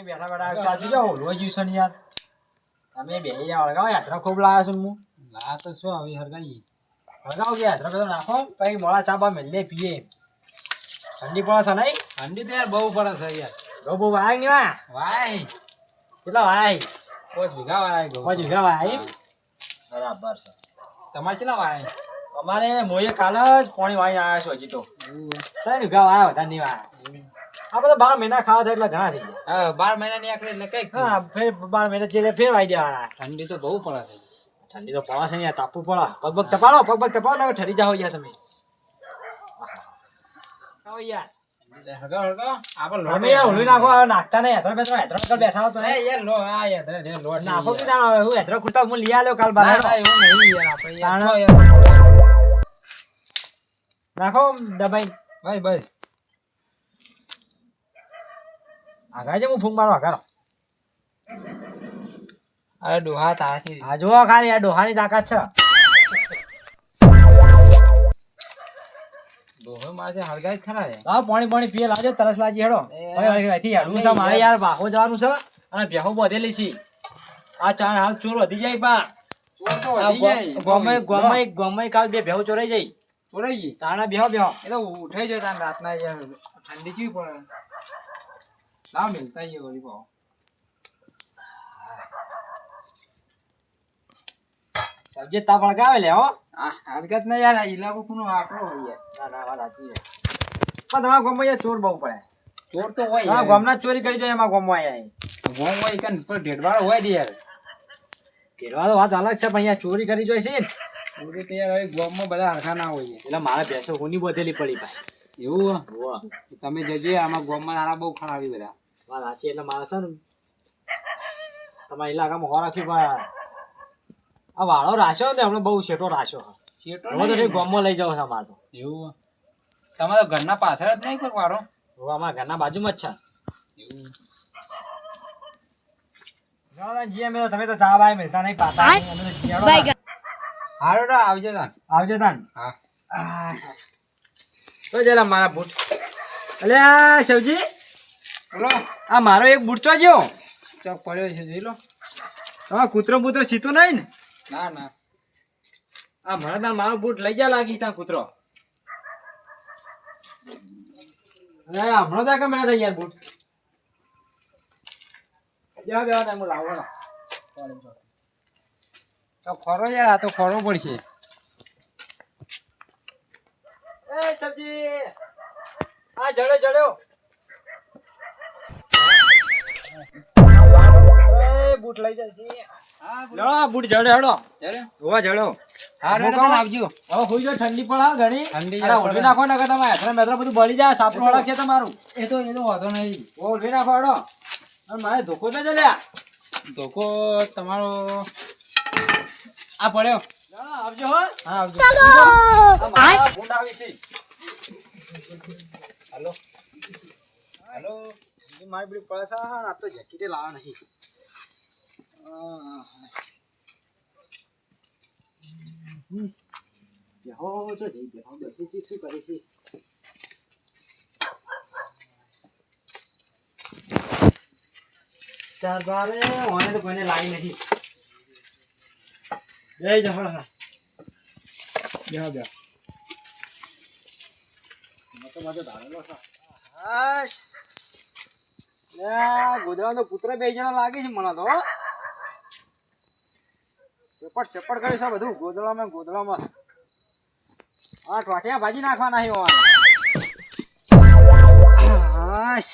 અહીં બેઠા બેઠા ચાલુ જાઓ રોજ છે ને યાર તમે બેહી જાવ હળગાવો યાત્રા ખૂબ લાવ્યો છું હું લા તો શું આવી હરગાઈ હળગાવો કે યાત્રા બધો નાખો પછી મોડા ચા બા મેલે પીએ ઠંડી પડે છે નહીં ઠંડી તો યાર બહુ પડે છે યાર બહુ વાય નહીં વા વાય કેટલા વાય 5 વીઘા વાય ગો 5 વીઘા વાય બરાબર છે તમારે કેટલા વાય અમારે મોયે કાલ જ પાણી વાળી આવ્યા છો હજી તો 3 વીઘા વાયા વધારે નહીં વાયા આ બધા 12 મહિના ખાવા થાય એટલે ઘણા થઈ ગયા હા 12 મહિના ની આખરે એટલે કઈ હા ફેર 12 મહિના છેલ્લે ફેર વાઈ દેવાના ઠંડી તો બહુ પડે છે ઠંડી તો પડે છે યાર તાપવું પડે પગ તપાડો ને ઠરી જાઓ યાર તમે આવો યાર હરગા હરગા આપણે તમે યાર ઉલવી નાખો નાખતા નહીં હેતરો બેઠા હો તો એ યાર લો આ યાર લોટ નાખો કે ના આવે હું હેતરો ખૂટતા હું લઈ આલ્યો કાલ બાર એવું નહીં યાર આપણે યાર નાખો દબાઈ ભાઈ બસ આગાજે હું ફૂંક મારો આગારો અરે ડોહા તાથી આ જો ખાલી આ ડોહાની તાકાત છે ડોહો માથે હરગાઈ ખરા છે લાવ પાણી પીએ લાવજો તરસ લાગી હેડો હવે અહીંથી હેડવું છે મારે યાર બાહો જવાનું છે અને ભેહો બધેલી છે આ ચાર હાલ ચોર વધી જાય બા ચોર તો વધી જાય ગમે કાલ બે ભેહો ચોરાઈ જાય ચોરાઈ ગઈ તાણા બેહો એ તો ઉઠાઈ જાય તાન રાતના યાર ઠંડી ચીવી પડે લાવ મિલતા ये वही पाओ સબ્જી તાપ લગાવે લે હો આ હરગત ના યાર ઇલાકો કોનો આપણો હોય યાર ના વાત સાચી છે પણ તમારા ગામમાં યાર ચોર બહુ પડે ચોર તો હોય હા ગામના ચોરી કરી જાય એમાં ગામમાં આયા ગોમ હોય કન પર ઢેડવાળો હોય દે યાર કેરવા તો વાત અલગ છે પણ અહીંયા ચોરી કરી જોઈ છે ચોરી તો યાર ગોમમાં બધા હરખા ના હોય એટલે મારા ભેંસો કોની બોધેલી પડી ભાઈ એવું હોવા તમે જજે આમાં ગોમમાં નાના બહુ ખરાબી બધા વાત સાચી એટલે મારા છે ને તમારા ઇલાકામાં હો રાખી પણ આ વાળો રાખ્યો ને હમણાં બહુ શેઠો રાખ્યો શેટો હવે તો ગામમાં લઈ જાવ છે અમારે તો એવું તમારા ઘરના પાછળ જ નહીં કોઈ વાળો હવે અમારા ઘરના બાજુમાં જ છે એવું જી અમે તમે તો ચા બાય મિલતા નહીં પાતા હારો રા આવજો તાન આવજો તાન હા તો જરા મારા બૂટ અલ્યા શિવજી બોલો આ મારો એક બૂટ ચો જો ચોક પડ્યો છે જોઈ લો હા કૂતરો સીતો નહીં ને ના ના આ મને તાર મારો બૂટ લઈ ગયા લાગી ત્યાં કૂતરો અરે હમણાં તો કેમ થઈ યાર બૂટ જવા દેવા તમે લાવવાનો તો ખરો યાર આ તો ખરો પડશે એ સબ્જી આ જડ્યો બૂટ લઈ જશે હા બૂટ જડે હેડો જરે હોવા જડો હા રે તને આવજો હવે હોઈ જો ઠંડી પણ હા ઘણી ઠંડી અરે ઓળવી નાખો ને કે તમે હેઠળ મેઠળ બધું બળી જાય સાપરો અલગ છે તમારું એ તો વાંધો નહીં ઓળવી નાખો હેડો અને મારે ધોકો તો લ્યા ધોકો તમારો આ પડ્યો આવજો હો હા આવજો ભૂંડ આવી છે હાલો હાલો મારી બધી પૈસા આ તો જેકેટે લાવા નહીં બેહો તો જઈ બેહો બધી શું કરે છે ચાર બારે ઓને તો કોઈને લાવી નહીં જય જહળ હા બેહો મતો ધારેલો છે હાશ ગોદડાનો પુત્ર બે જણા લાગે છે મને તો સપટ કરી છે બધું ગોદડામાં હા ટોટિયા ભાજી નાખવાના છે હાશ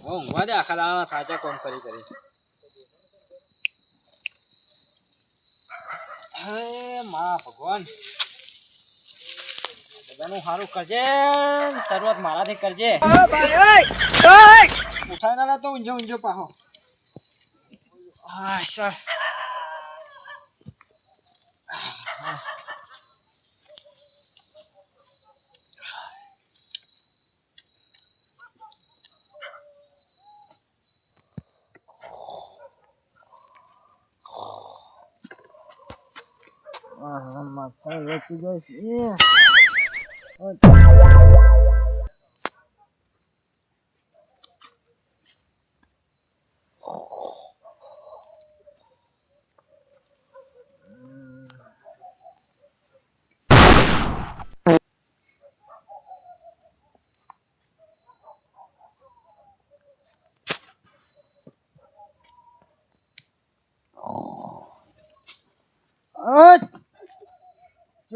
ઊંઘવા દે આખા દાડા થાચા કોમ કરી હે મા ભગવાન બધાનું સારું કરજે શરૂઆત મારાથી કરજે ઉઠાઈ ના તો ઊંઝો પાહો હા સર મચ્છર વેચી જાય છે જો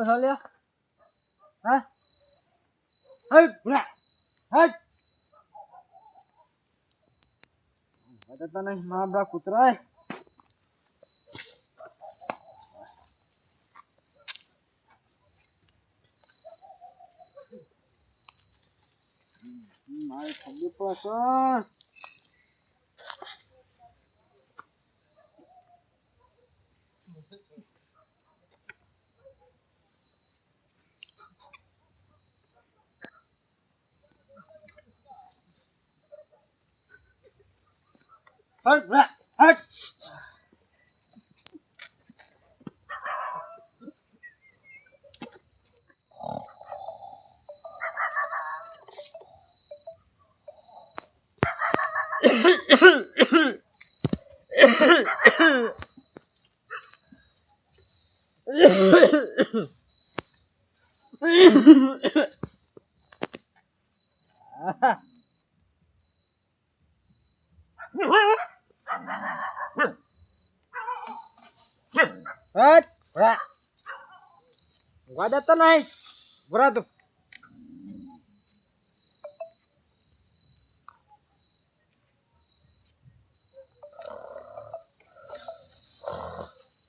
સાલ્યા હા હટ બુરા હટ તો નહીં મારા કૂતરા મારે ખબર પડશે હટ બુરા હટ હટ બુરા વાદા તો નહીં બુરા તું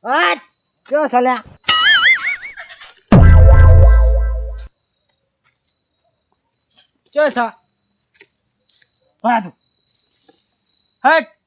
હટ જો સાલ્યા જો સા બુરા તું હટ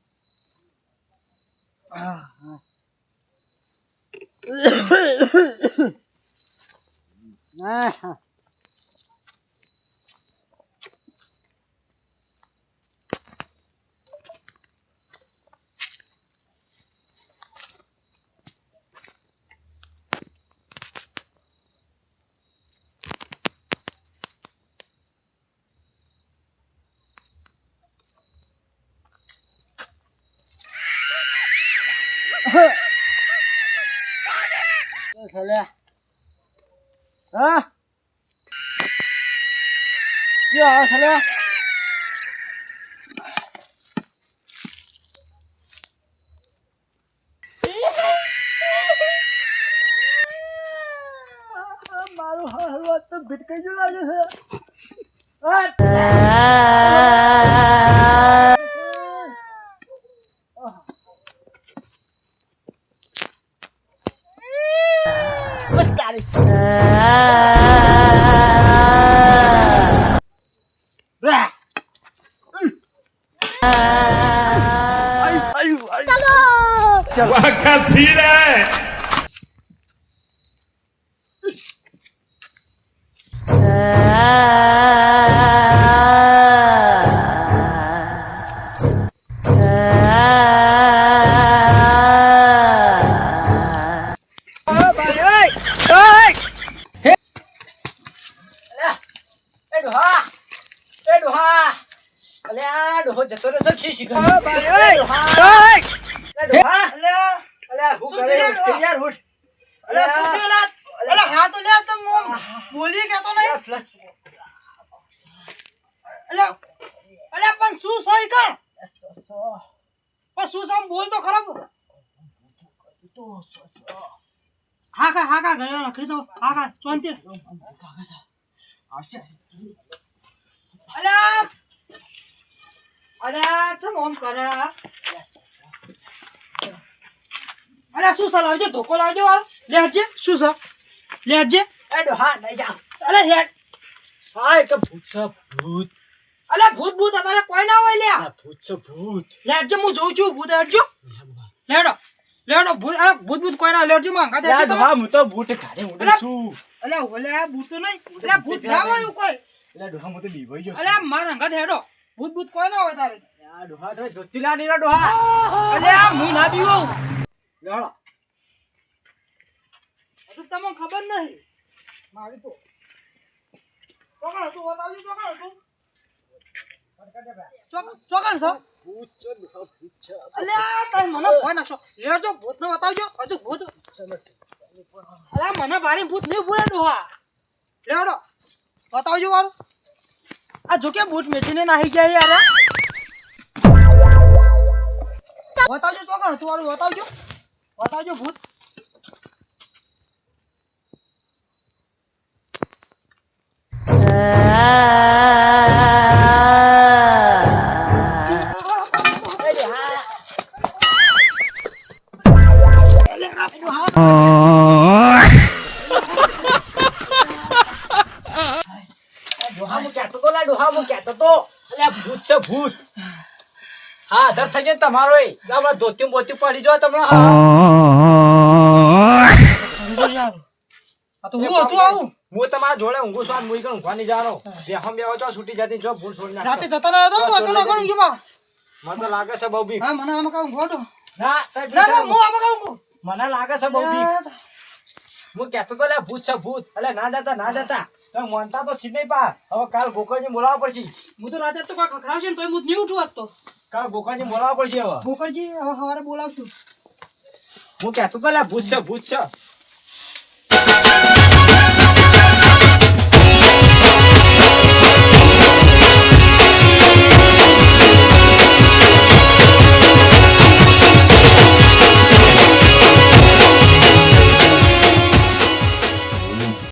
સાલ્યા હા ક્યાં સાલ્યા મારું હાલત તો ભટકાઈ ગયું લાગે છે वाह क्या सीन है જતો રહેશે શીશી કરે ભાઈ ઓય ડોહા અલ્યા હું કરે યાર ઉઠ અલ્યા શું થયું અલ્યા હા તો લે તમ બોલી કેતો નહીં પ્લસ અલ્યા અલ્યા પણ શું સહી કર પણ શું સમ બોલ તો ખરાબ તો હા કા ઘરે રખડી તો હા કા શાંતિ આવશે અલ્યા અલ્યા ચમ ઓમ કરે અલ્યા શું સા લાવજો ધોકો લાવજો હાલ લેટજે શું સા લેટજે એ ડોહા નહીં જા અલ્યા હેડ સાય કે ભૂત છે ભૂત અલ્યા ભૂત અત્યારે કોઈ ના હોય લ્યા ભૂત છે ભૂત લેટજે હું જોઉં છું ભૂત હેડજો લેડો ભૂત અરે ભૂત કોઈ ના લેટજે માં કાદે યાર ડોહા હું તો ભૂત ઘાડે ઉડું છું અલ્યા ભૂત તો નહીં અલ્યા ભૂત ના હોય કોઈ એટલે ડોહા હું તો બીવાઈ ગયો અલ્યા માર અંગત હેડો ભૂત કોઈ ના હોય તારે યાર ડોહા તો જોતીલા નીલા ડોહા અલ્યા હું ના બીવો લેડો તો તમને ખબર નહીં મારી તો ચોકણ હતું બતાવજો ચોકણ હતું ચોકણ છો અલ્યા તમે મને ભય નાખશો રેજો ભૂત નો બતાવજો હજુ ભૂત અલ્યા મને ભારી ભૂત નહીં ભૂલે ડોહા લેવડો બતાવજો વાળું આ જો કે બૂટ મેચીને નાહી ગયા યાર બતાવજો ચોકણ હતું વાળું બતાવજો ભૂત ડોહા હું કહેતો તો અલ્યા ભૂત છે ભૂત હા ધર થઈ ગયો તમારો હમણાં ધોતી બોતી પડી જો તમને આ તો હું હતું આવું હું તમારા જોડે ઊંઘું છું મુઈ કણ ઊંઘવા નહીં જાણો બેહમ બેહો છો છૂટી જતી જો ભૂલ છોડી નાખો રાતે જતા ના હતો અકણ અકણ ગયો મને તો લાગે છે બહુ બી હા મને આમાં કાઉં ગો તો ના ના હું આમાં કાઉં મને લાગે છે બહુ બી હું કહેતો તો લે ભૂત છે ભૂત એટલે ના જતા તમે માનતા તો સીધ નહીં પા હવે કાલ ગોકળજી બોલાવવા પડશે હું તો રાતે તો કોઈ ખખડાવશે ને તોય હું નહીં ઉઠું આજ તો કાલ ગોકળજી બોલાવવા પડશે હવે ગોકળજી હવે સવારે બોલાવશું હું કહેતો તો લે ભૂત છે